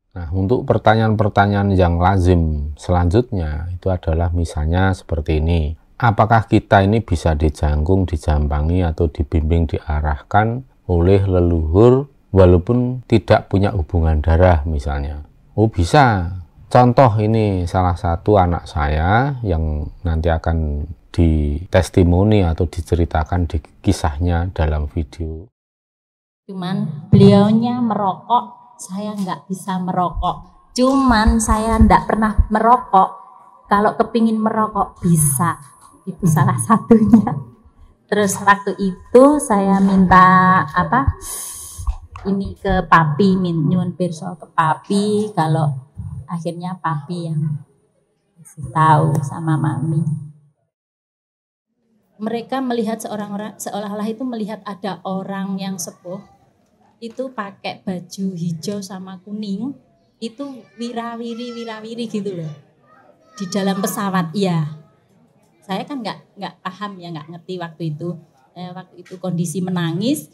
Nah, untuk pertanyaan-pertanyaan yang lazim selanjutnya itu adalah misalnya seperti ini. Apakah kita ini bisa dijangkung, dijampangi, atau dibimbing, diarahkan oleh leluhur walaupun tidak punya hubungan darah misalnya? Oh, bisa. Contoh ini salah satu anak saya yang nanti akan ditestimoni atau diceritakan di kisahnya dalam video. Cuman beliaunya merokok, saya nggak bisa merokok. Cuman saya nggak pernah merokok. Kalau kepingin merokok bisa, itu salah satunya. Terus waktu itu saya minta ini ke papi, nyuwun pirsa ke papi. Kalau akhirnya papi yang kasih tahu sama mami. Mereka melihat seolah-olah itu melihat ada orang yang sepuh itu pakai baju hijau sama kuning, itu wirawiri gitu loh di dalam pesawat. Iya, saya kan nggak paham ya, nggak ngerti waktu itu kondisi menangis,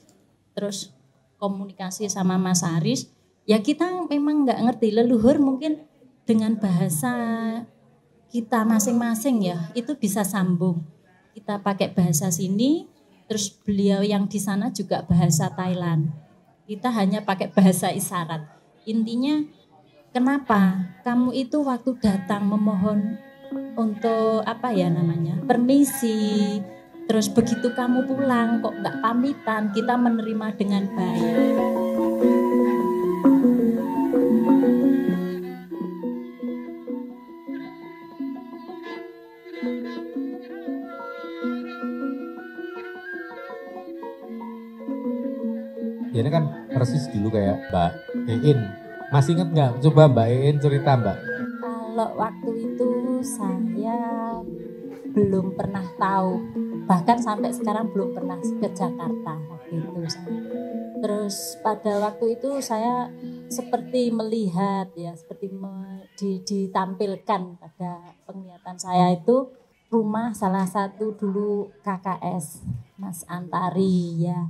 terus komunikasi sama Mas Haris, ya kita memang nggak ngerti, leluhur mungkin dengan bahasa kita masing-masing ya itu bisa sambung, kita pakai bahasa sini, terus beliau yang di sana juga bahasa Thailand. Kita hanya pakai bahasa isyarat. Intinya, kenapa kamu itu waktu datang memohon untuk permisi, terus begitu kamu pulang kok nggak pamitan, kita menerima dengan baik. Ya ini kan persis dulu kayak Mbak Iin. Masih ingat nggak? Coba Mbak Iin cerita Mbak. Kalau waktu itu saya belum pernah tahu, bahkan sampai sekarang belum pernah ke Jakarta waktu itu saya. Terus pada waktu itu saya seperti melihat ya, seperti ditampilkan pada penglihatan saya itu rumah salah satu dulu KKS Mas Antari ya.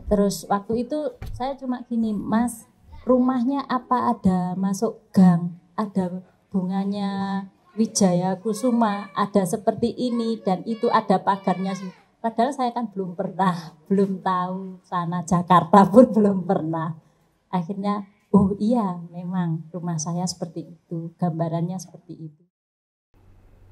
Terus waktu itu saya cuma gini, Mas, rumahnya apa ada masuk gang, ada bunganya Wijaya Kusuma, ada seperti ini dan itu ada pagarnya. Padahal saya kan belum tahu sana Jakarta pun belum pernah. Akhirnya, oh iya memang rumah saya seperti itu, gambarannya seperti itu.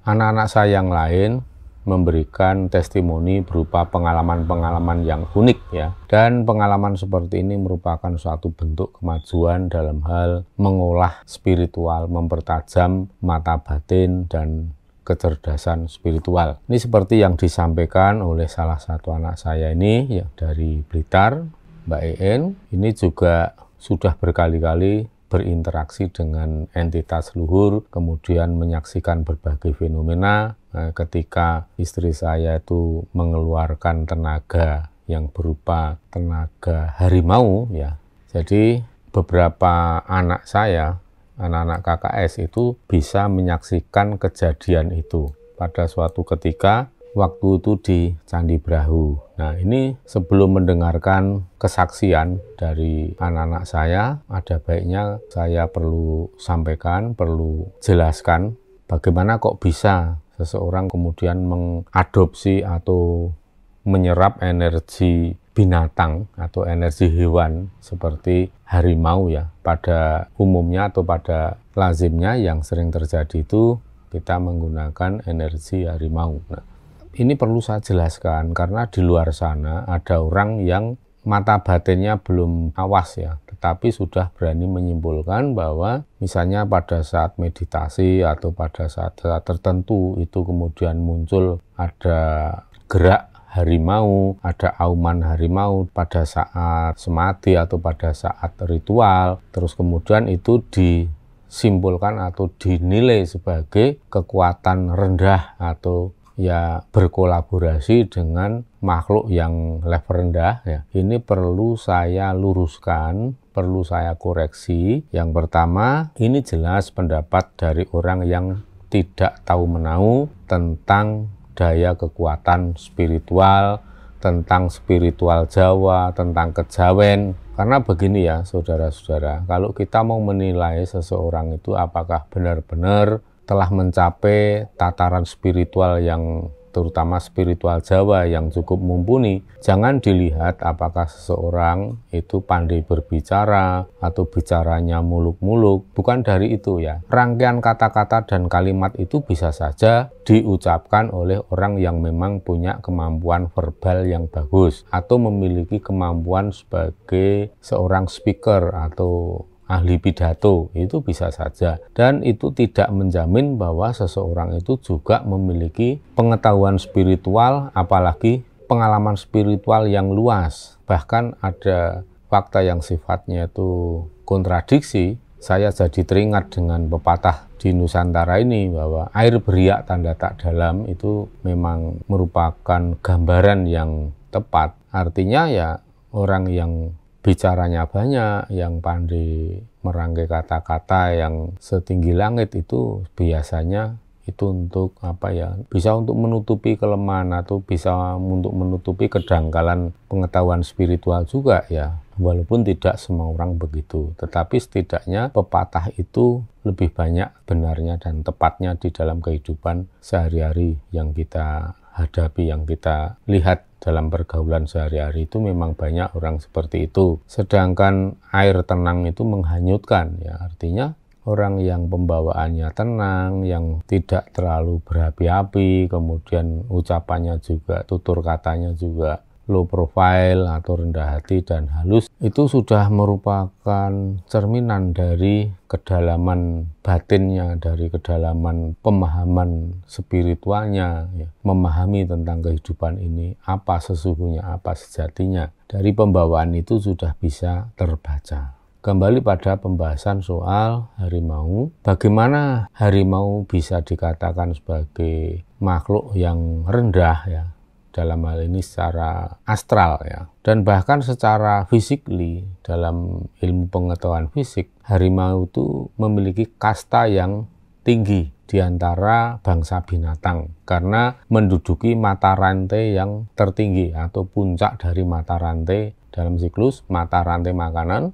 Anak-anak saya yang lain memberikan testimoni berupa pengalaman-pengalaman yang unik ya. Dan pengalaman seperti ini merupakan suatu bentuk kemajuan dalam hal mengolah spiritual, mempertajam mata batin dan kecerdasan spiritual. Ini seperti yang disampaikan oleh salah satu anak saya ini ya, dari Blitar, Mbak Iin. Ini juga sudah berkali-kali berinteraksi dengan entitas luhur, kemudian menyaksikan berbagai fenomena. Ketika istri saya itu mengeluarkan tenaga yang berupa tenaga harimau ya. Jadi beberapa anak saya, anak-anak KKS itu bisa menyaksikan kejadian itu pada suatu ketika waktu itu di Candi Brahu. Nah, ini sebelum mendengarkan kesaksian dari anak-anak saya, ada baiknya saya perlu sampaikan, perlu jelaskan bagaimana kok bisa seseorang kemudian mengadopsi atau menyerap energi binatang atau energi hewan seperti harimau ya. Pada umumnya atau pada lazimnya yang sering terjadi itu kita menggunakan energi harimau. Nah, ini perlu saya jelaskan karena di luar sana ada orang yang mata batinnya belum awas ya, tetapi sudah berani menyimpulkan bahwa misalnya pada saat meditasi atau pada saat tertentu itu kemudian muncul ada gerak harimau, ada auman harimau pada saat semadi atau pada saat ritual, terus kemudian itu disimpulkan atau dinilai sebagai kekuatan rendah atau ya berkolaborasi dengan makhluk yang level rendah ya. Ini perlu saya luruskan, perlu saya koreksi. Yang pertama, ini jelas pendapat dari orang yang tidak tahu menahu tentang daya kekuatan spiritual, tentang spiritual Jawa, tentang kejawen Karena begini ya saudara-saudara, kalau kita mau menilai seseorang itu apakah benar-benar telah mencapai tataran spiritual yang terutama spiritual Jawa yang cukup mumpuni, jangan dilihat apakah seseorang itu pandai berbicara atau bicaranya muluk-muluk. Bukan dari itu ya. Rangkaian kata-kata dan kalimat itu bisa saja diucapkan oleh orang yang memang punya kemampuan verbal yang bagus atau memiliki kemampuan sebagai seorang speaker atau ahli pidato, itu bisa saja, dan itu tidak menjamin bahwa seseorang itu juga memiliki pengetahuan spiritual, apalagi pengalaman spiritual yang luas. Bahkan ada fakta yang sifatnya itu kontradiksi. Saya jadi teringat dengan pepatah di Nusantara ini bahwa air beriak tanda tak dalam itu memang merupakan gambaran yang tepat. Artinya ya orang yang bicaranya banyak, yang pandai merangkai kata-kata yang setinggi langit itu biasanya itu untuk apa ya, bisa untuk menutupi kelemahan atau bisa untuk menutupi kedangkalan pengetahuan spiritual juga ya, walaupun tidak semua orang begitu, tetapi setidaknya pepatah itu lebih banyak benarnya dan tepatnya di dalam kehidupan sehari-hari yang kita hadapi, yang kita lihat dalam pergaulan sehari-hari. Itu memang banyak orang seperti itu. Sedangkan air tenang itu menghanyutkan ya, artinya orang yang pembawaannya tenang, yang tidak terlalu berapi-api, kemudian ucapannya juga, tutur katanya juga low profile atau rendah hati dan halus, itu sudah merupakan cerminan dari kedalaman batinnya, dari kedalaman pemahaman spiritualnya ya, memahami tentang kehidupan ini, apa sesungguhnya, apa sejatinya. Dari pembawaan itu sudah bisa terbaca. Kembali pada pembahasan soal harimau, bagaimana harimau bisa dikatakan sebagai makhluk yang rendah ya, dalam hal ini secara astral ya, dan bahkan secara physically, dalam ilmu pengetahuan fisik, harimau itu memiliki kasta yang tinggi di antara bangsa binatang karena menduduki mata rantai yang tertinggi atau puncak dari mata rantai dalam siklus mata rantai makanan.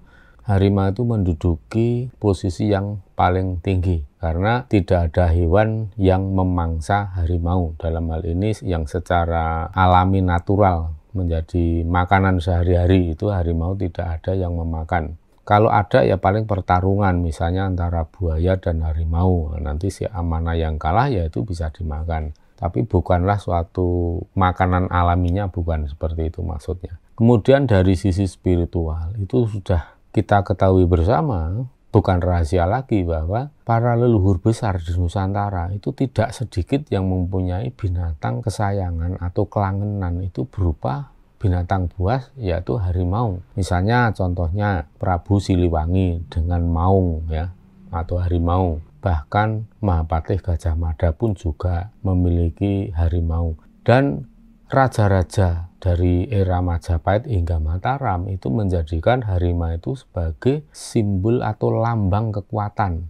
Harimau itu menduduki posisi yang paling tinggi karena tidak ada hewan yang memangsa harimau. Dalam hal ini yang secara alami natural menjadi makanan sehari-hari, itu harimau tidak ada yang memakan. Kalau ada ya paling pertarungan misalnya antara buaya dan harimau. Nanti si mana yang kalah ya itu bisa dimakan. Tapi bukanlah suatu makanan alaminya, bukan seperti itu maksudnya. Kemudian dari sisi spiritual itu sudah kita ketahui bersama, bukan rahasia lagi bahwa para leluhur besar di Nusantara itu tidak sedikit yang mempunyai binatang kesayangan atau kelangenan itu berupa binatang buas, yaitu harimau. Misalnya contohnya Prabu Siliwangi dengan maung ya, atau harimau. Bahkan Mahapatih Gajah Mada pun juga memiliki harimau. Dan raja-raja dari era Majapahit hingga Mataram itu menjadikan harimau itu sebagai simbol atau lambang kekuatan,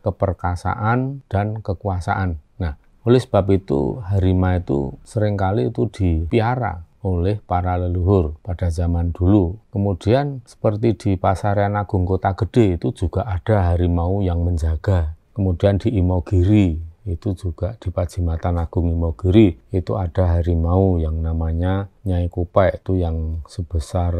keperkasaan, dan kekuasaan. Nah, oleh sebab itu harimau itu seringkali itu dipiara oleh para leluhur pada zaman dulu. Kemudian seperti di Pasarian Agung Kota Gede itu juga ada harimau yang menjaga. Kemudian di Imogiri, itu juga di Pajimasan Agung Imogiri itu ada harimau yang namanya Nyai Kupek, itu yang sebesar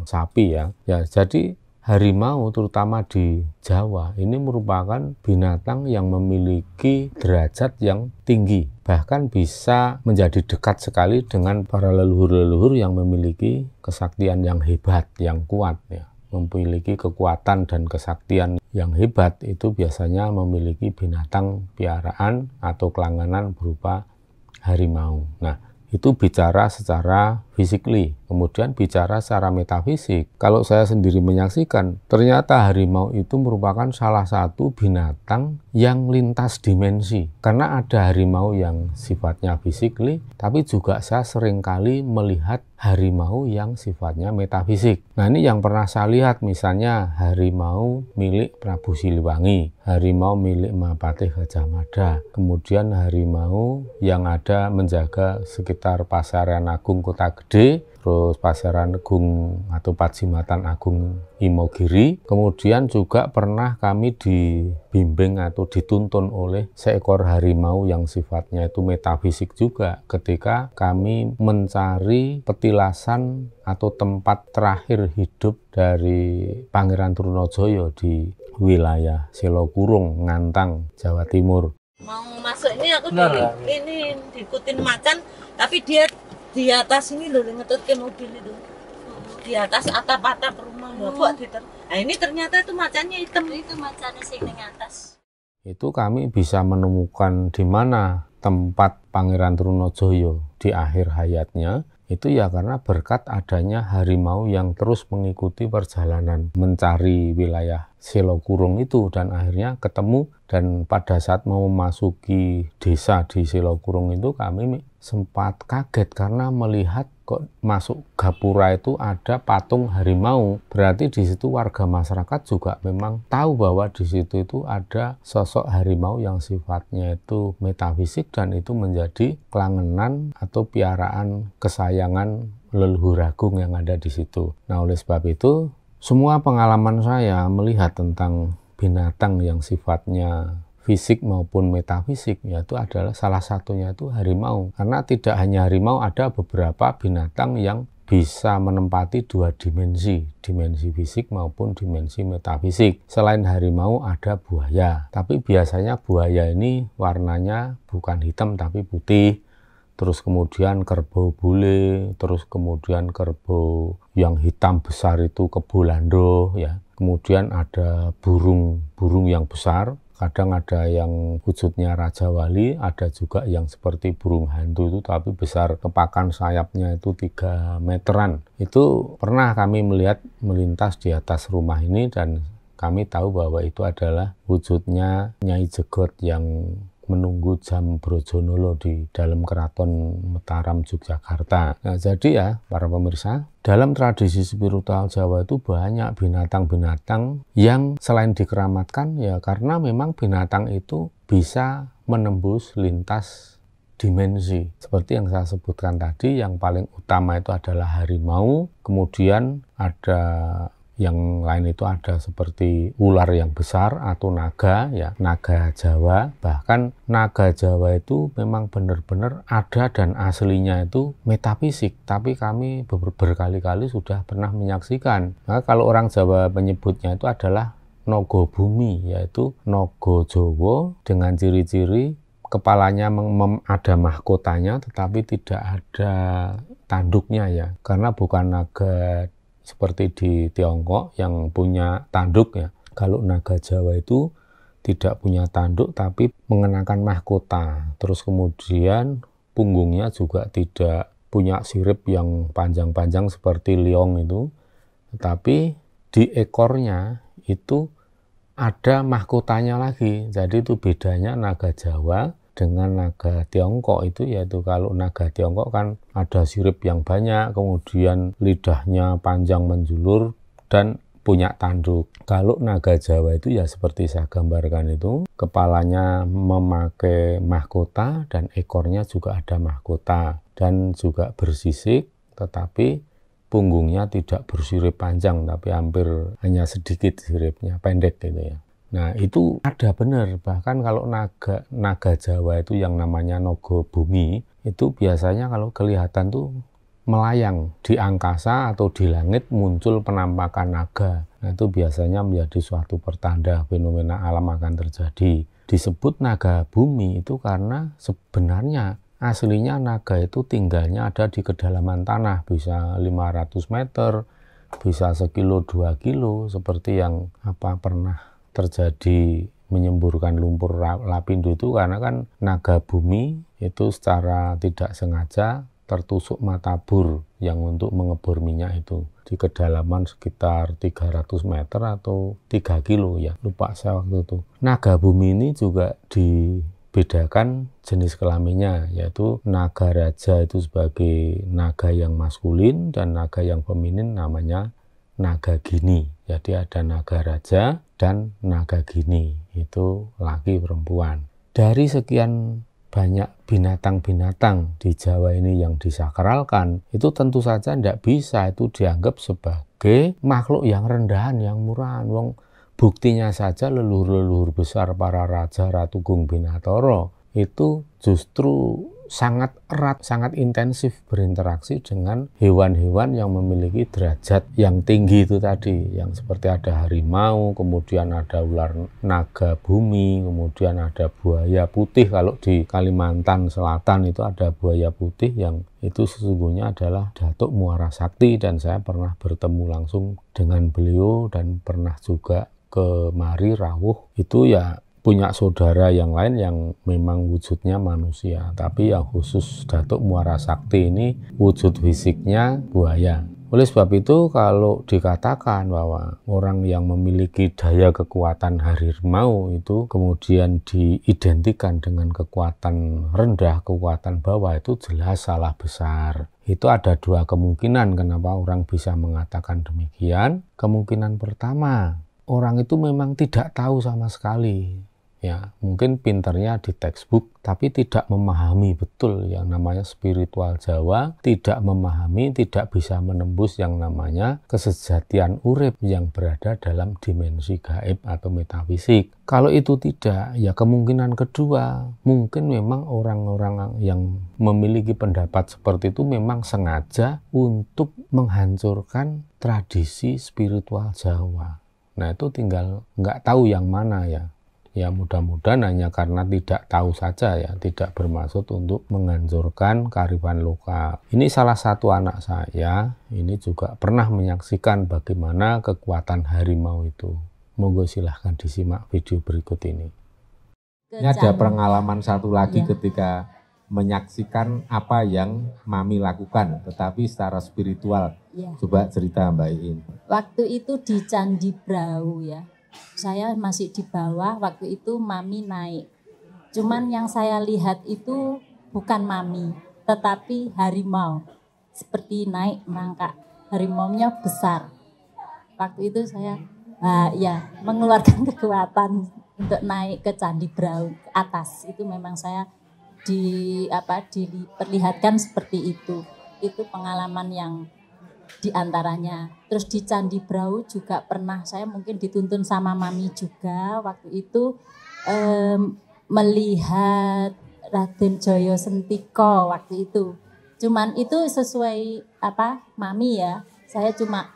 sapi ya. Ya, jadi harimau terutama di Jawa ini merupakan binatang yang memiliki derajat yang tinggi, bahkan bisa menjadi dekat sekali dengan para leluhur-leluhur yang memiliki kesaktian yang hebat, yang kuat ya. Memiliki kekuatan dan kesaktian yang hebat itu biasanya memiliki binatang piaraan atau kelangenan berupa harimau. Nah, itu bicara secara physically. Kemudian bicara secara metafisik. Kalau saya sendiri menyaksikan, ternyata harimau itu merupakan salah satu binatang yang lintas dimensi. Karena ada harimau yang sifatnya physically, tapi juga saya seringkali melihat harimau yang sifatnya metafisik. Nah, ini yang pernah saya lihat, misalnya harimau milik Prabu Siliwangi, harimau milik Mahapatih Gajah Mada, kemudian harimau yang ada menjaga sekitar Pasarian Agung Kota Gede, terus Pasaran Agung atau Padzimathan Agung Imogiri. Kemudian juga pernah kami dibimbing atau dituntun oleh seekor harimau yang sifatnya itu metafisik juga ketika kami mencari petilasan atau tempat terakhir hidup dari Pangeran Trunojoyo di wilayah Selokurung, Ngantang, Jawa Timur. Mau masuk ini aku diikutin macan, tapi dia di atas ini loh ngetut ke mobil itu, di atas atap-atap rumah loh. Nah ini ternyata itu macannya hitam, itu macannya sing di atas. Itu kami bisa menemukan di mana tempat Pangeran Trunojoyo di akhir hayatnya. Itu ya karena berkat adanya harimau yang terus mengikuti perjalanan mencari wilayah Selokurung itu, dan akhirnya ketemu. Dan pada saat mau memasuki desa di Selokurung itu kami sempat kaget karena melihat kok masuk gapura itu ada patung harimau. Berarti di situ warga masyarakat juga memang tahu bahwa di situ itu ada sosok harimau yang sifatnya itu metafisik, dan itu menjadi kelangenan atau piaraan kesayangan leluhur agung yang ada di situ. Nah, oleh sebab itu semua pengalaman saya melihat tentang binatang yang sifatnya fisik maupun metafisik, yaitu adalah salah satunya itu harimau. Karena tidak hanya harimau, ada beberapa binatang yang bisa menempati dua dimensi, dimensi fisik maupun dimensi metafisik. Selain harimau ada buaya, tapi biasanya buaya ini warnanya bukan hitam tapi putih. Terus kemudian kerbau bule, terus kemudian kerbau yang hitam besar itu kebolando ya. Kemudian ada burung yang besar, kadang ada yang wujudnya Raja Wali, ada juga yang seperti burung hantu itu tapi besar, kepakan sayapnya itu 3 meteran. Itu pernah kami melihat melintas di atas rumah ini, dan kami tahu bahwa itu adalah wujudnya Nyai Jegot yang menunggu jam Brojonolo di dalam Keraton Mataram, Yogyakarta. Nah, jadi ya para pemirsa, dalam tradisi spiritual Jawa itu banyak binatang-binatang yang selain dikeramatkan ya karena memang binatang itu bisa menembus lintas dimensi. Seperti yang saya sebutkan tadi, yang paling utama itu adalah harimau, kemudian ada yang lain itu ada seperti ular yang besar atau naga ya, naga Jawa. Bahkan naga Jawa itu memang benar-benar ada dan aslinya itu metafisik, tapi kami berkali-kali sudah pernah menyaksikan. Nah, kalau orang Jawa menyebutnya itu adalah nogo bumi, yaitu nogo Jowo dengan ciri-ciri kepalanya ada mahkotanya tetapi tidak ada tanduknya ya, karena bukan naga seperti di Tiongkok yang punya tanduk ya. Kalau naga Jawa itu tidak punya tanduk tapi mengenakan mahkota. Terus kemudian punggungnya juga tidak punya sirip yang panjang-panjang seperti liong itu, tetapi di ekornya itu ada mahkotanya lagi. Jadi itu bedanya naga Jawa dengan naga Tiongkok itu, yaitu kalau naga Tiongkok kan ada sirip yang banyak, kemudian lidahnya panjang menjulur dan punya tanduk. Kalau naga Jawa itu ya seperti saya gambarkan itu, kepalanya memakai mahkota dan ekornya juga ada mahkota dan juga bersisik, tetapi punggungnya tidak bersirip panjang tapi hampir hanya sedikit siripnya, pendek gitu ya. Nah itu ada benar, bahkan kalau naga Jawa itu yang namanya nogo bumi itu biasanya kalau kelihatan tuh melayang di angkasa atau di langit muncul penampakan naga. Nah itu biasanya menjadi suatu pertanda fenomena alam akan terjadi. Disebut naga bumi itu karena sebenarnya aslinya naga itu tinggalnya ada di kedalaman tanah, bisa 500 meter, bisa 1 kilo 2 kilo, seperti yang pernah terjadi menyemburkan lumpur Lapindo itu, karena kan naga bumi itu secara tidak sengaja tertusuk mata bur yang untuk mengebor minyak itu di kedalaman sekitar 300 meter atau 3 kilo ya, lupa saya waktu itu. Naga bumi ini juga dibedakan jenis kelaminnya, yaitu naga raja itu sebagai naga yang maskulin dan naga yang feminin namanya naga gini. Jadi ada naga raja dan naga gini, itu laki perempuan. Dari sekian banyak binatang-binatang di Jawa ini yang disakralkan, itu tentu saja tidak bisa itu dianggap sebagai makhluk yang rendahan, yang murahan. Wong buktinya saja leluhur-leluhur besar para raja Ratu Gung Binathara itu justru sangat erat, sangat intensif berinteraksi dengan hewan-hewan yang memiliki derajat yang tinggi itu tadi, yang seperti ada harimau, kemudian ada ular naga bumi, kemudian ada buaya putih. Kalau di Kalimantan Selatan itu ada buaya putih yang itu sesungguhnya adalah Datuk Muara Sakti, dan saya pernah bertemu langsung dengan beliau dan pernah juga ke Mari Rawuh. Itu ya punya saudara yang lain yang memang wujudnya manusia, tapi yang khusus Datuk Muara Sakti ini wujud fisiknya buaya. Oleh sebab itu kalau dikatakan bahwa orang yang memiliki daya kekuatan harimau itu kemudian diidentikan dengan kekuatan rendah, kekuatan bawah, itu jelas salah besar. Itu ada dua kemungkinan kenapa orang bisa mengatakan demikian. Kemungkinan pertama, orang itu memang tidak tahu sama sekali. Ya, mungkin pinternya di textbook, tapi tidak memahami betul yang namanya spiritual Jawa, tidak memahami, tidak bisa menembus yang namanya kesejatian urip yang berada dalam dimensi gaib atau metafisik. Kalau itu tidak, ya kemungkinan kedua, mungkin memang orang-orang yang memiliki pendapat seperti itu memang sengaja untuk menghancurkan tradisi spiritual Jawa. Nah, itu tinggal nggak tahu yang mana ya. Ya mudah-mudahan hanya karena tidak tahu saja ya, tidak bermaksud untuk menghancurkan kearifan lokal. Ini salah satu anak saya, ini juga pernah menyaksikan bagaimana kekuatan harimau itu. Monggo silahkan disimak video berikut ini. Ini ada pengalaman satu lagi Ya. ketika menyaksikan apa yang Mami lakukan, tetapi secara spiritual. Ya. Coba cerita Mbak Iin. Waktu itu di Candi Brau ya. Saya masih di bawah, waktu itu Mami naik. Cuman yang saya lihat itu bukan Mami, tetapi harimau. Seperti naik merangkak. Harimaunya besar. Waktu itu saya ya mengeluarkan kekuatan untuk naik ke Candi Brau ke atas. Itu memang saya diperlihatkan seperti itu. Itu pengalaman yang diantaranya. Terus di Candi Brau juga pernah saya mungkin dituntun sama Mami juga waktu itu melihat Raden Joyo Sentiko waktu itu. Cuman itu sesuai Mami ya. Saya cuma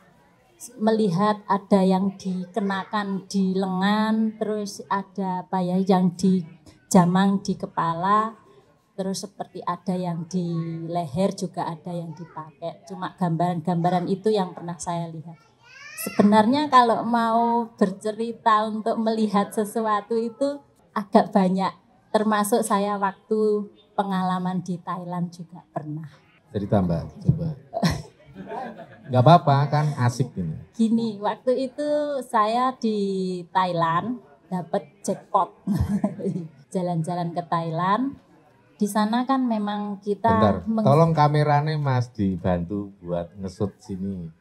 melihat ada yang dikenakan di lengan, terus ada yang dijamang di kepala. Terus seperti ada yang di leher juga ada yang dipakai. Cuma gambaran-gambaran itu yang pernah saya lihat. Sebenarnya kalau mau bercerita untuk melihat sesuatu itu agak banyak. Termasuk saya waktu pengalaman di Thailand juga pernah. Cerita Mbak, coba. Gak apa-apa kan asik ini. Gini, waktu itu saya di Thailand dapat jackpot. Jalan-jalan ke Thailand. Di sana kan memang kita... Bentar, tolong kameranya Mas dibantu buat ngesut sini.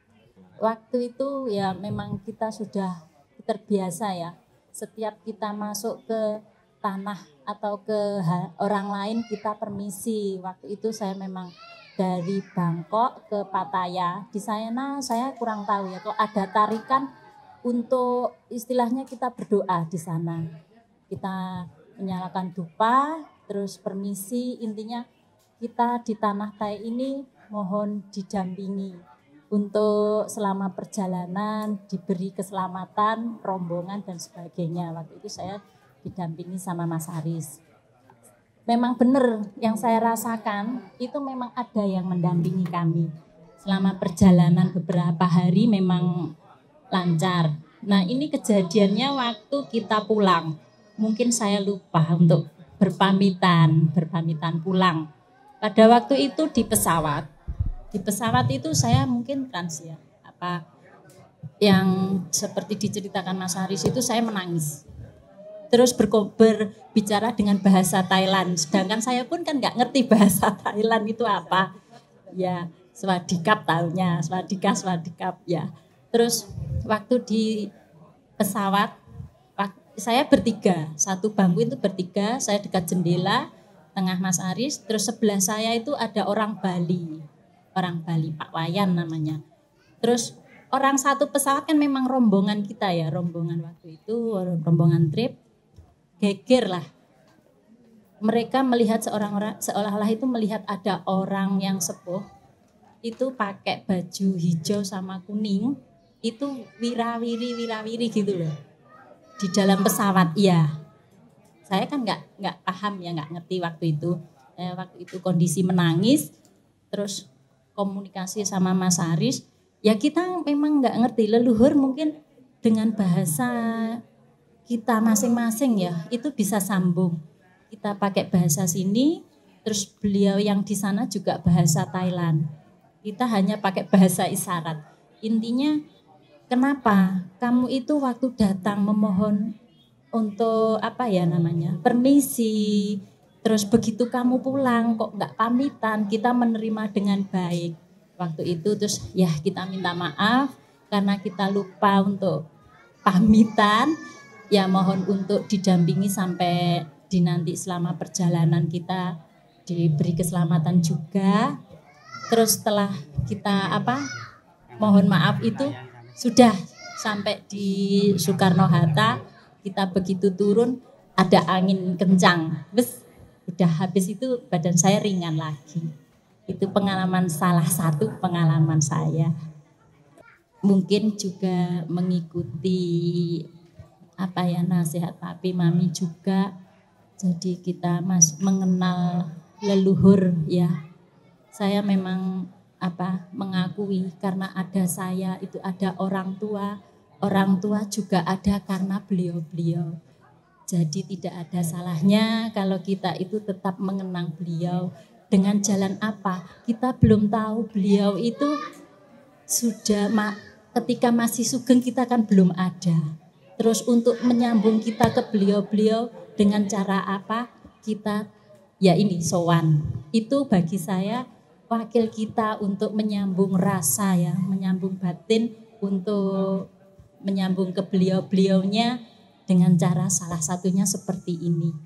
Waktu itu ya memang kita sudah terbiasa ya. Setiap kita masuk ke tanah atau ke orang lain kita permisi. Waktu itu saya memang dari Bangkok ke Pattaya. Di sana saya kurang tahu ya. Kalau ada tarikan untuk istilahnya kita berdoa di sana. Kita menyalakan dupa, terus permisi, intinya kita di tanah Thai ini mohon didampingi untuk selama perjalanan, diberi keselamatan, rombongan dan sebagainya. Waktu itu saya didampingi sama Mas Haris. Memang benar yang saya rasakan, itu memang ada yang mendampingi kami. Selama perjalanan beberapa hari memang lancar. Nah ini kejadiannya waktu kita pulang. Mungkin saya lupa untuk berpamitan pulang. Pada waktu itu di pesawat itu saya mungkin trans ya, yang seperti diceritakan Mas Haris itu saya menangis. Terus berbicara dengan bahasa Thailand, sedangkan saya pun kan nggak ngerti bahasa Thailand itu apa. Ya, swadikap tahunya, swadikap ya. Terus waktu di pesawat saya bertiga, satu bangku itu bertiga, saya dekat jendela, tengah Mas Aris, terus sebelah saya itu ada orang Bali, Pak Wayan namanya. Terus orang satu pesawat kan memang rombongan kita ya, rombongan waktu itu, rombongan trip, geger lah. Mereka melihat seolah-olah itu melihat ada orang yang sepuh, itu pakai baju hijau sama kuning, itu wirawiri gitu loh, di dalam pesawat, iya. Saya kan nggak paham ya, nggak ngerti waktu itu. Waktu itu kondisi menangis, terus komunikasi sama Mas Aris. Ya kita memang nggak ngerti, leluhur mungkin dengan bahasa kita masing-masing ya, itu bisa sambung. Kita pakai bahasa sini, terus beliau yang di sana juga bahasa Thailand. Kita hanya pakai bahasa isyarat. Intinya, kenapa kamu itu waktu datang memohon untuk permisi, terus begitu kamu pulang kok nggak pamitan, kita menerima dengan baik. Waktu itu terus ya kita minta maaf karena kita lupa untuk pamitan, ya mohon untuk didampingi sampai di nanti selama perjalanan kita diberi keselamatan juga. Terus setelah kita mohon maaf itu sudah sampai di Soekarno-Hatta, kita begitu turun ada angin kencang, udah habis itu badan saya ringan lagi. Itu salah satu pengalaman saya. Mungkin juga mengikuti nasihat papi mami juga. Jadi kita mengenal leluhur ya. Saya memang mengakui karena ada saya itu ada orang tua juga ada karena beliau-beliau. Jadi tidak ada salahnya kalau kita itu tetap mengenang beliau. Dengan jalan apa? Kita belum tahu, beliau itu sudah ketika masih sugeng kita kan belum ada. Terus untuk menyambung kita ke beliau-beliau dengan cara apa? Kita ya ini sowan. Itu bagi saya wakil kita untuk menyambung rasa ya, menyambung batin, untuk menyambung ke beliau-beliaunya dengan cara salah satunya seperti ini.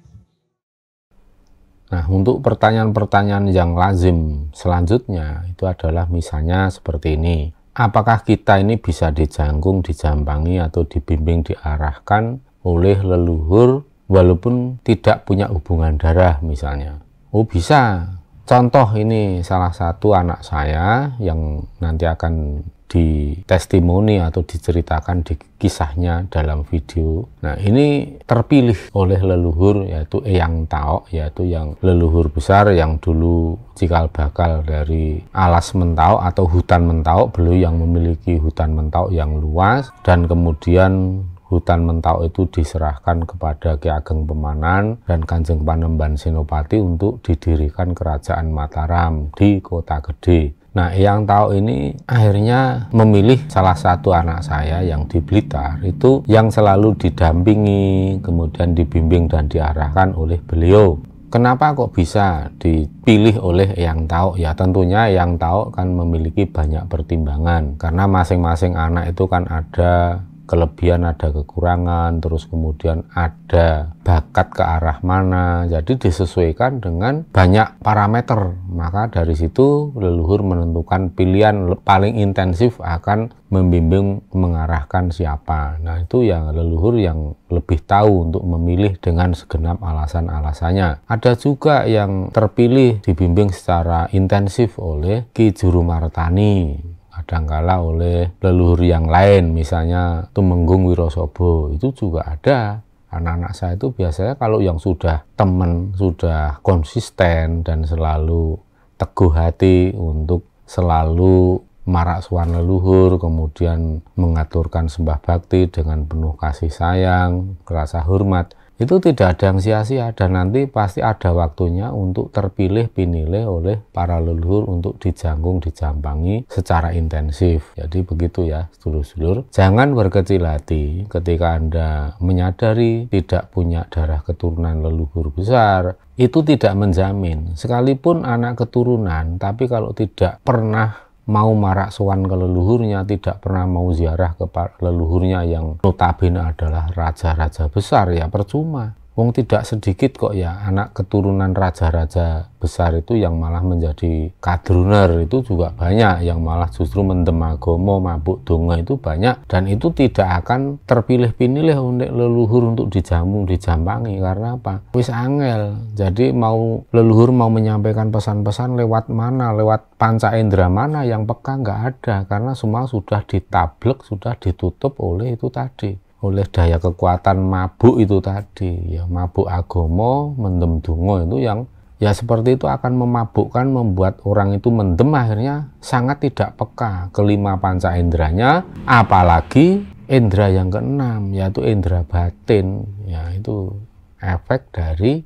Nah, untuk pertanyaan-pertanyaan yang lazim selanjutnya itu adalah misalnya seperti ini. Apakah kita ini bisa dijangkung, dijambangi, atau dibimbing, diarahkan oleh leluhur walaupun tidak punya hubungan darah misalnya? Oh bisa. Contoh ini salah satu anak saya yang nanti akan di testimoni atau diceritakan di kisahnya dalam video. Nah ini terpilih oleh leluhur yaitu Eyang Taok, yaitu yang leluhur besar yang dulu cikal bakal dari alas Mentaok atau hutan Mentaok, beliau yang memiliki hutan Mentaok yang luas, dan kemudian hutan Mentaok itu diserahkan kepada Ki Ageng Pemanan dan Kanjeng Panembahan Senopati untuk didirikan Kerajaan Mataram di Kota Gede. Nah, Eyang Taok ini akhirnya memilih salah satu anak saya yang di Blitar itu yang selalu didampingi, kemudian dibimbing dan diarahkan oleh beliau. Kenapa kok bisa dipilih oleh Eyang Taok? Ya tentunya Eyang Taok kan memiliki banyak pertimbangan karena masing-masing anak itu kan ada kelebihan, ada kekurangan, terus kemudian ada bakat ke arah mana, jadi disesuaikan dengan banyak parameter. Maka dari situ leluhur menentukan pilihan paling intensif akan membimbing, mengarahkan siapa. Nah itu yang leluhur yang lebih tahu untuk memilih dengan segenap alasan-alasannya. Ada juga yang terpilih dibimbing secara intensif oleh Ki Juru Martani, kadangkala oleh leluhur yang lain, misalnya Tumenggung Wirosobo, itu juga ada. Anak-anak saya itu biasanya kalau yang sudah teman, sudah konsisten dan selalu teguh hati untuk selalu marak suan leluhur, kemudian mengaturkan sembah bakti dengan penuh kasih sayang, rasa hormat, itu tidak ada yang sia-sia, dan nanti pasti ada waktunya untuk terpilih pinilih oleh para leluhur untuk dijangkung, dijambangi secara intensif. Jadi begitu ya sedulur-sedulur, jangan berkecil hati ketika Anda menyadari tidak punya darah keturunan leluhur besar. Itu tidak menjamin, sekalipun anak keturunan, tapi kalau tidak pernah mau marak sowan ke leluhurnya, tidak pernah mau ziarah ke leluhurnya yang notabene adalah raja-raja besar, ya percuma. Wong tidak sedikit kok ya anak keturunan raja-raja besar itu yang malah menjadi kadruner, itu juga banyak yang malah justru mendem agama, mabuk donga itu banyak, dan itu tidak akan terpilih-pilih untuk leluhur untuk dijamu, dijampangi. Karena apa? Wis angel. Jadi mau leluhur mau menyampaikan pesan-pesan lewat mana, lewat panca indera mana yang peka, nggak ada, karena semua sudah ditablek, sudah ditutup oleh itu tadi, oleh daya kekuatan mabuk itu tadi ya, mabuk agama, mendem donga itu yang ya seperti itu akan memabukkan, membuat orang itu mendem, akhirnya sangat tidak peka kelima panca inderanya, apalagi indera yang keenam yaitu indera batin ya. Itu efek dari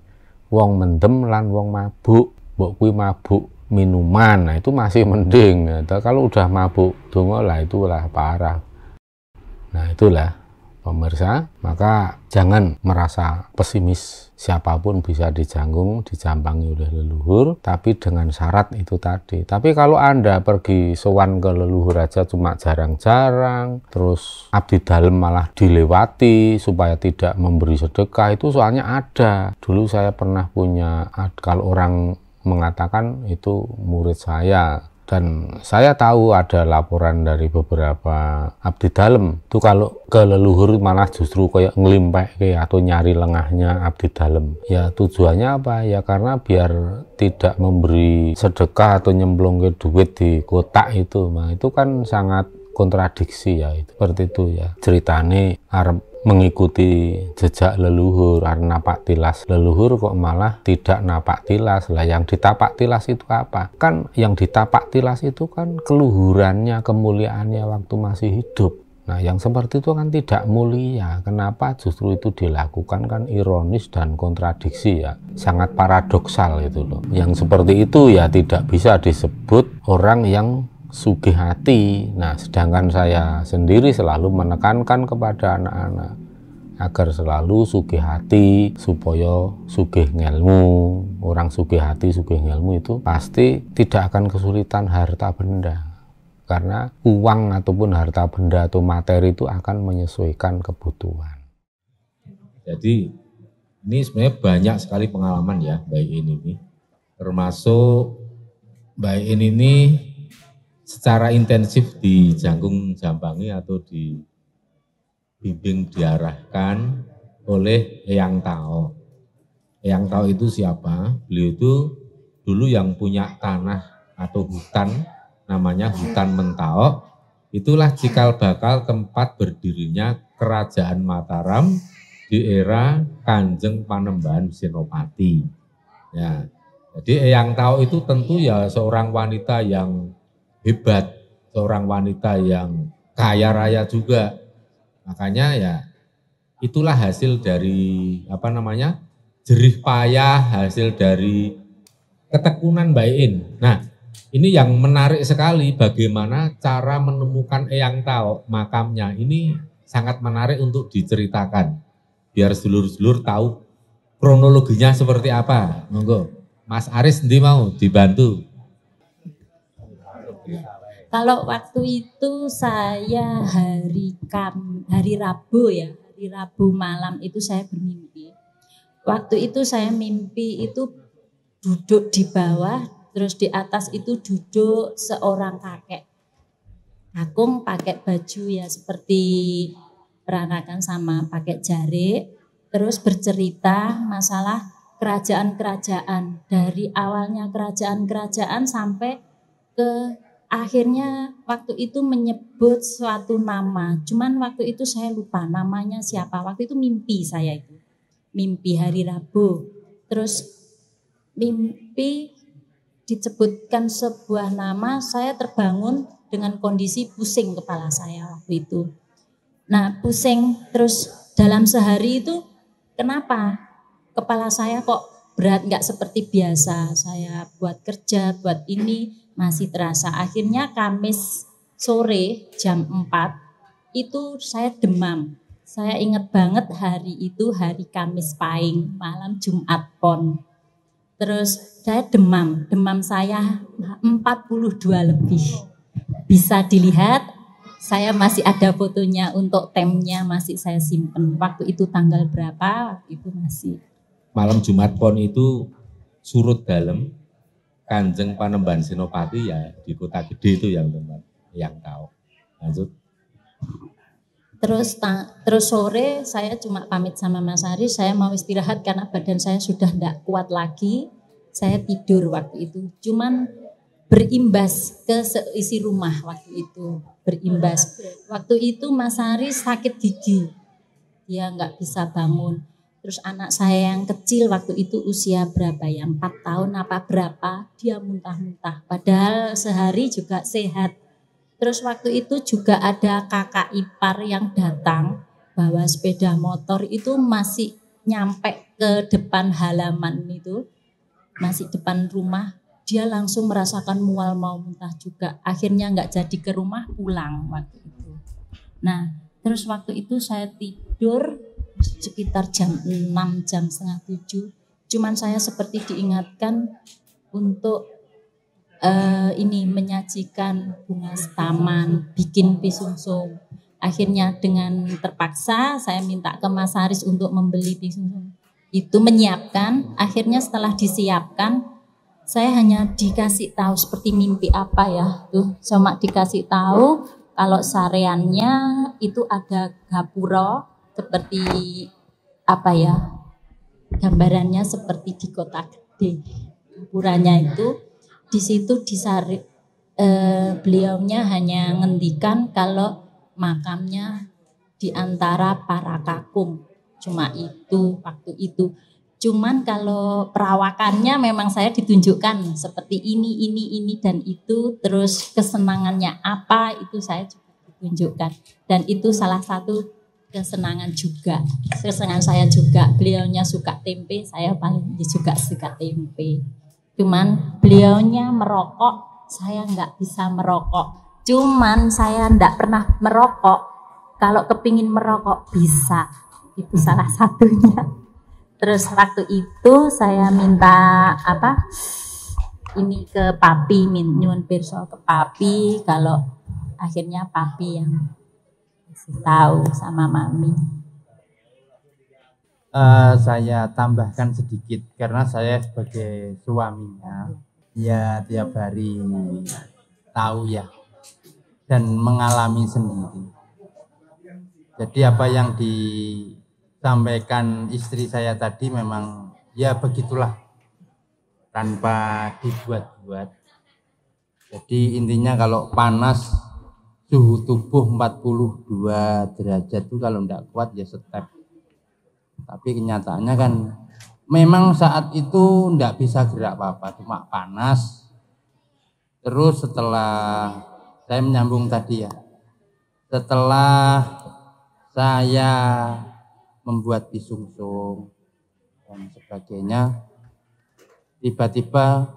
wong mendem lan wong mabuk. Mbok kuwi mabuk minuman, nah itu masih mending ya. Kalau udah mabuk donga lah itulah parah. Nah itulah pemirsa, maka jangan merasa pesimis, siapapun bisa dijampangi oleh leluhur, tapi dengan syarat itu tadi. Tapi kalau Anda pergi sowan ke leluhur aja cuma jarang-jarang, terus abdi dalem malah dilewati supaya tidak memberi sedekah, itu soalnya ada. Dulu saya pernah punya, kalau orang mengatakan itu murid saya, dan saya tahu ada laporan dari beberapa abdi dalem itu kalau ke leluhur malah justru kayak ngelimpek atau nyari lengahnya abdi dalem. Ya tujuannya apa? Ya karena biar tidak memberi sedekah atau nyemplung ke duit di kotak itu. Nah itu kan sangat kontradiksi ya, itu seperti itu ya. Ceritane arep mengikuti jejak leluhur, karena napak tilas leluhur kok malah tidak napak tilas. Lah yang ditapak tilas itu apa? Kan yang ditapak tilas itu kan keluhurannya, kemuliaannya waktu masih hidup. Nah yang seperti itu kan tidak mulia. Kenapa justru itu dilakukan? Kan ironis dan kontradiksi ya, sangat paradoksal itu loh. Yang seperti itu ya tidak bisa disebut orang yang sugih hati. Nah sedangkan saya sendiri selalu menekankan kepada anak-anak agar selalu sugih hati, supaya sugih ngelmu. Orang sugih hati, sugih ngelmu itu pasti tidak akan kesulitan harta benda, karena uang ataupun harta benda atau materi itu akan menyesuaikan kebutuhan. Jadi ini sebenarnya banyak sekali pengalaman ya Mbak Iin ini, termasuk Mbak Iin ini secara intensif di Janggung Jambangi atau dibimbing, diarahkan oleh Eyang Tao. Eyang Tao itu siapa? Beliau itu dulu yang punya tanah atau hutan, namanya hutan Mentao. Itulah cikal bakal tempat berdirinya Kerajaan Mataram di era Kanjeng Panembahan Senopati. Ya, jadi Eyang Tao itu tentu ya seorang wanita yang hebat, seorang wanita yang kaya raya juga. Makanya ya itulah hasil dari jerih payah, hasil dari ketekunan Mbak Iin. Nah ini yang menarik sekali, bagaimana cara menemukan Eyang Tao, makamnya ini sangat menarik untuk diceritakan biar sedulur-sedulur tahu kronologinya seperti apa. Monggo Mas Aris nanti mau dibantu. Kalau waktu itu saya hari Rabu ya, hari Rabu malam itu saya bermimpi. Waktu itu saya mimpi itu duduk di bawah, terus di atas itu duduk seorang kakek. Kakung pakai baju ya seperti peranakan sama pakai jarik, terus bercerita masalah kerajaan-kerajaan, dari awalnya kerajaan-kerajaan sampai ke akhirnya waktu itu menyebut suatu nama, cuman waktu itu saya lupa namanya siapa. Waktu itu mimpi saya itu, mimpi hari Rabu. Terus mimpi disebutkan sebuah nama, saya terbangun dengan kondisi pusing kepala saya waktu itu. Nah pusing, terus dalam sehari itu kenapa kepala saya kok berat, nggak seperti biasa. Saya buat kerja, buat ini masih terasa. Akhirnya Kamis sore jam 4 itu saya demam. Saya ingat banget hari itu hari Kamis Pahing, malam Jumat Pon. Terus saya demam saya 42 lebih. Bisa dilihat Saya masih ada fotonya, untuk temnya masih saya simpen. Waktu itu tanggal berapa, waktu itu masih. Malam Jumat Pon itu surut dalam Kanjeng Panembahan Senopati ya di Kota Gede itu yang teman yang tahu. Lanjut. Terus sore saya cuma pamit sama Mas Ari, saya mau istirahat karena badan saya sudah tidak kuat lagi. Saya tidur waktu itu. Cuman berimbas ke seisi rumah waktu itu, berimbas. Waktu itu Mas Ari sakit gigi, dia nggak bisa bangun. Terus anak saya yang kecil waktu itu usia berapa ya, 4 tahun apa berapa, dia muntah-muntah. Padahal sehari juga sehat. Terus waktu itu juga ada kakak ipar yang datang bawa sepeda motor, itu masih nyampe ke depan halaman itu, masih depan rumah. Dia langsung merasakan mual mau muntah juga. Akhirnya nggak jadi ke rumah, pulang waktu itu. Nah, terus waktu itu saya tidur sekitar jam 6, jam setengah 7. Cuman saya seperti diingatkan untuk ini menyajikan bunga setaman, bikin pisungsung. Akhirnya dengan terpaksa saya minta ke Mas Haris untuk membeli pisungsung. Itu menyiapkan, akhirnya setelah disiapkan, saya hanya dikasih tahu seperti mimpi apa ya, tuh cuma dikasih tahu kalau sareannya itu ada gapura seperti apa ya, gambarannya seperti di Kota Gede. Gapuranya itu di situ beliaunya hanya ngendikan kalau makamnya di antara para kakung, cuma itu waktu itu. Cuman kalau perawakannya memang saya ditunjukkan seperti ini dan itu, terus kesenangannya apa itu saya juga ditunjukkan, dan itu salah satu kesenangan saya juga. Beliaunya suka tempe, saya paling juga suka tempe. Cuman beliaunya merokok, saya nggak bisa merokok. Cuman saya nggak pernah merokok, kalau kepingin merokok bisa, itu salah satunya. Terus waktu itu saya minta ini ke papi, nyuwun pirsa ke papi, kalau akhirnya papi yang kasih tahu sama mami. Saya tambahkan sedikit karena saya sebagai suaminya ya tiap hari tahu ya dan mengalami sendiri. Jadi apa yang disampaikan istri saya tadi memang ya begitulah, tanpa dibuat-buat. Jadi intinya kalau panas suhu tubuh 42 derajat itu kalau enggak kuat ya step. Tapi kenyataannya kan memang saat itu enggak bisa gerak apa-apa, cuma panas. Terus setelah saya menyambung tadi ya, setelah saya membuat pisungsung dan sebagainya, tiba-tiba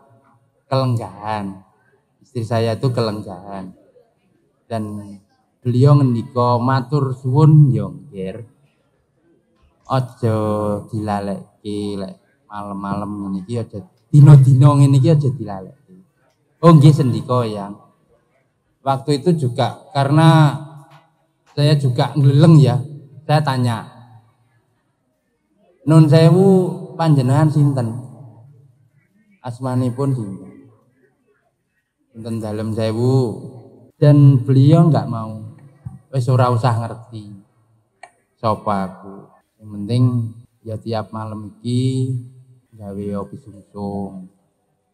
kelenggahan. Istri saya itu kelenggahan. Dan beliau ngendika matur suwun yo nggih. Aja dilaleki lek malam-malam ngene iki, aja dina-dina ngene iki aja dilaleki. Oh nggih sendika yang. Waktu itu juga karena saya juga ngeleng ya, saya tanya, Nun sewu panjenengan sinten? Asmanipun sinten? Sinten dalem sewu. Dan beliau enggak mau. Wis ora usah ngerti sapa aku. Yang penting ya tiap malam iki gawe opi sungsung.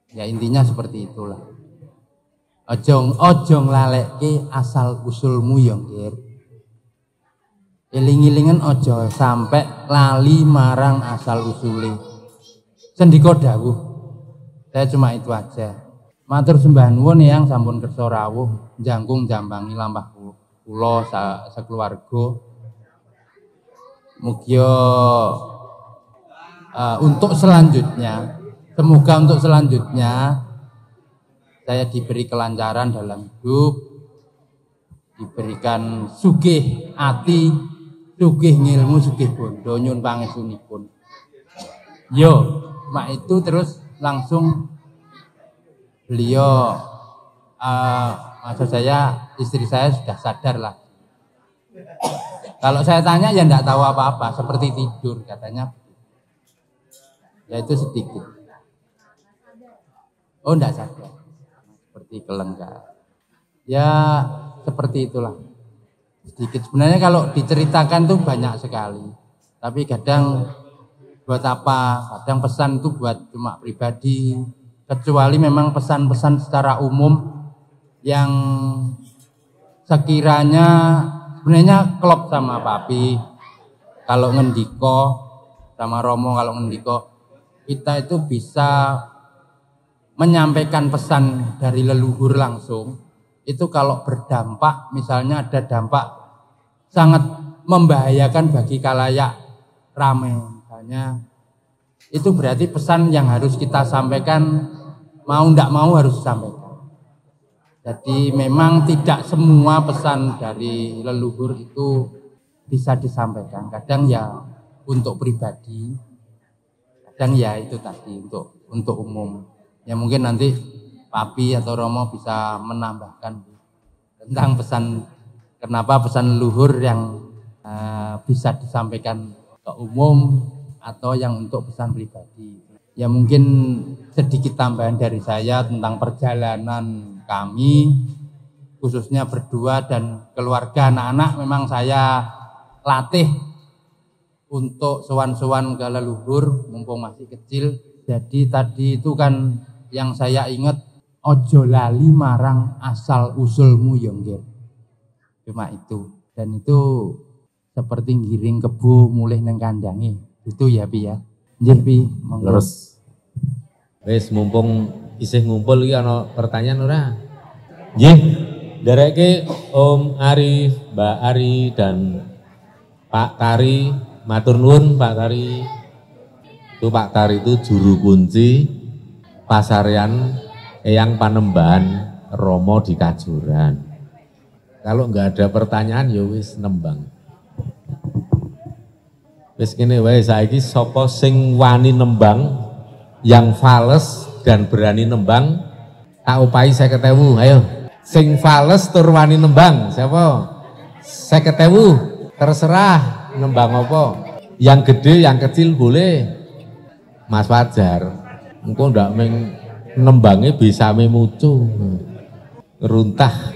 Ya intinya seperti itulah. Ojo nglalekke asal usulmu ya, Ngir. Eling-elingan ojo sampai lali marang asal usule. Sendika dawuh. Saya cuma itu aja. Matur sembah nuwun yang sampun kersa rawuh njangkung jambangi lampah kula sakeluarga. Mugia untuk selanjutnya, semoga untuk selanjutnya saya diberi kelancaran dalam hidup, diberikan sugih ati, sugih ngilmu, sugih bondo, nyun pangestunipun. Yo, mak itu terus langsung beliau Maksud saya istri saya sudah sadar lah. Kalau saya tanya ya enggak tahu apa-apa, seperti tidur katanya. Ya itu sedikit. Oh enggak sadar. Seperti kelengkap. Ya seperti itulah. Sedikit. Sebenarnya kalau diceritakan tuh banyak sekali. Tapi kadang buat apa? Kadang pesan itu buat cuma pribadi. Kecuali memang pesan-pesan secara umum yang sekiranya sebenarnya klop sama papi. Kalau ngendiko sama Romo, kalau ngendiko kita itu bisa menyampaikan pesan dari leluhur langsung. Itu kalau berdampak, misalnya ada dampak sangat membahayakan bagi khalayak ramai, misalnya itu berarti pesan yang harus kita sampaikan, mau ndak mau harus disampaikan. Jadi memang tidak semua pesan dari leluhur itu bisa disampaikan. Kadang ya untuk pribadi, kadang ya itu tadi untuk umum. Ya mungkin nanti Papi atau Romo bisa menambahkan tentang pesan, kenapa pesan leluhur yang bisa disampaikan ke umum atau yang untuk pesan pribadi. Ya mungkin sedikit tambahan dari saya tentang perjalanan kami, khususnya berdua dan keluarga anak-anak, memang saya latih untuk sowan-sowan ke leluhur mumpung masih kecil. Jadi tadi itu kan yang saya ingat, ojo lali marang asal usulmu yonggir. Cuma itu. Dan itu seperti ngiring kebu mulih neng kandangi. Itu ya Pi ya. Nggih Pi, monggo. Terus wis mumpung isih ngumpul iki ana pertanyaan ora? Nggih, ndereke Om Ari, Mbak Ari dan Pak Tari, matur nuwun Pak Tari. Itu Pak Tari itu juru kunci Pasarean Eyang Panembahan Romo di Kajuran. Kalau nggak ada pertanyaan ya wis nembang. Wis kene wae saiki sapa sing wani nembang, yang fales dan berani nembang, tak upahi 50.000. Ayo, sing fales tur wani nembang, siapa? 50.000, terserah nembang apa. Yang gede, yang kecil boleh. Mas Fajar, engko ndak meng nembangnya bisa memucu. Runtah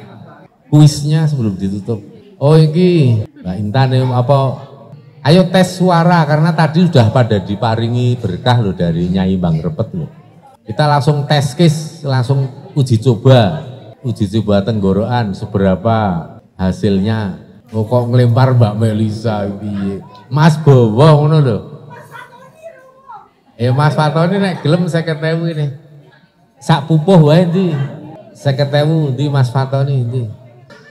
kuisnya sebelum ditutup. Oh iki Mbak Intan apa? Ayo tes suara karena tadi sudah pada diparingi berkah loh dari Nyai Bang Repet loh. Kita langsung tes case, langsung uji coba tenggorokan seberapa hasilnya. Oh kok ngelempar Mbak Melisa piye? Mas Bowo ngono lho. Mas Fatoni nek gelem 50.000 ini. Sak pupuh wae ndi? 50.000 ndi Mas Fatoni ndi?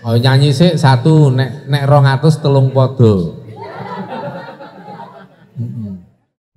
Oh nyanyi sik satu nek 200 telung podo.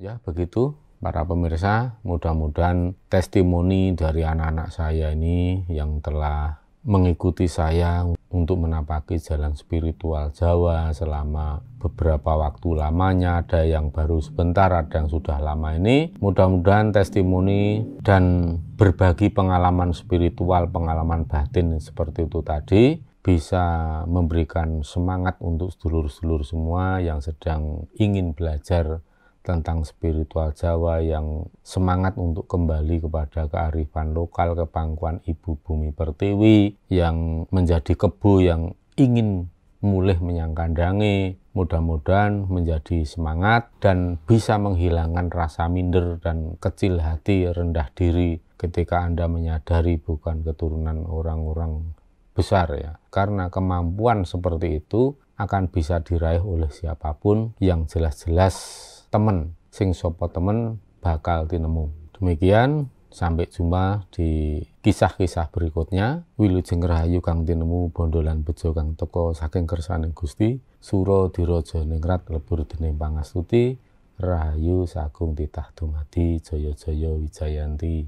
Ya begitu para pemirsa, mudah-mudahan testimoni dari anak-anak saya ini yang telah mengikuti saya untuk menapaki jalan spiritual Jawa selama beberapa waktu lamanya, ada yang baru sebentar, ada yang sudah lama ini. Mudah-mudahan testimoni dan berbagi pengalaman spiritual, pengalaman batin seperti itu tadi bisa memberikan semangat untuk sedulur-sedulur semua yang sedang ingin belajar tentang spiritual Jawa, yang semangat untuk kembali kepada kearifan lokal, kepangkuan Ibu Bumi Pertiwi, yang menjadi kebo yang ingin mulih menyang kandange. Mudah-mudahan menjadi semangat dan bisa menghilangkan rasa minder dan kecil hati, rendah diri ketika Anda menyadari bukan keturunan orang-orang besar ya. Karena kemampuan seperti itu akan bisa diraih oleh siapapun, yang jelas-jelas temen, sing sopo temen bakal tinemu. Demikian, sampai jumpa di kisah-kisah berikutnya. Wilujeng rahayu kang tinemu, bondolan bejo kang teko saking kersaning Gusti, sura diraja ningrat lebur dening pangastuti, rahayu sagung titah dumadi, jaya-jaya wijayanti.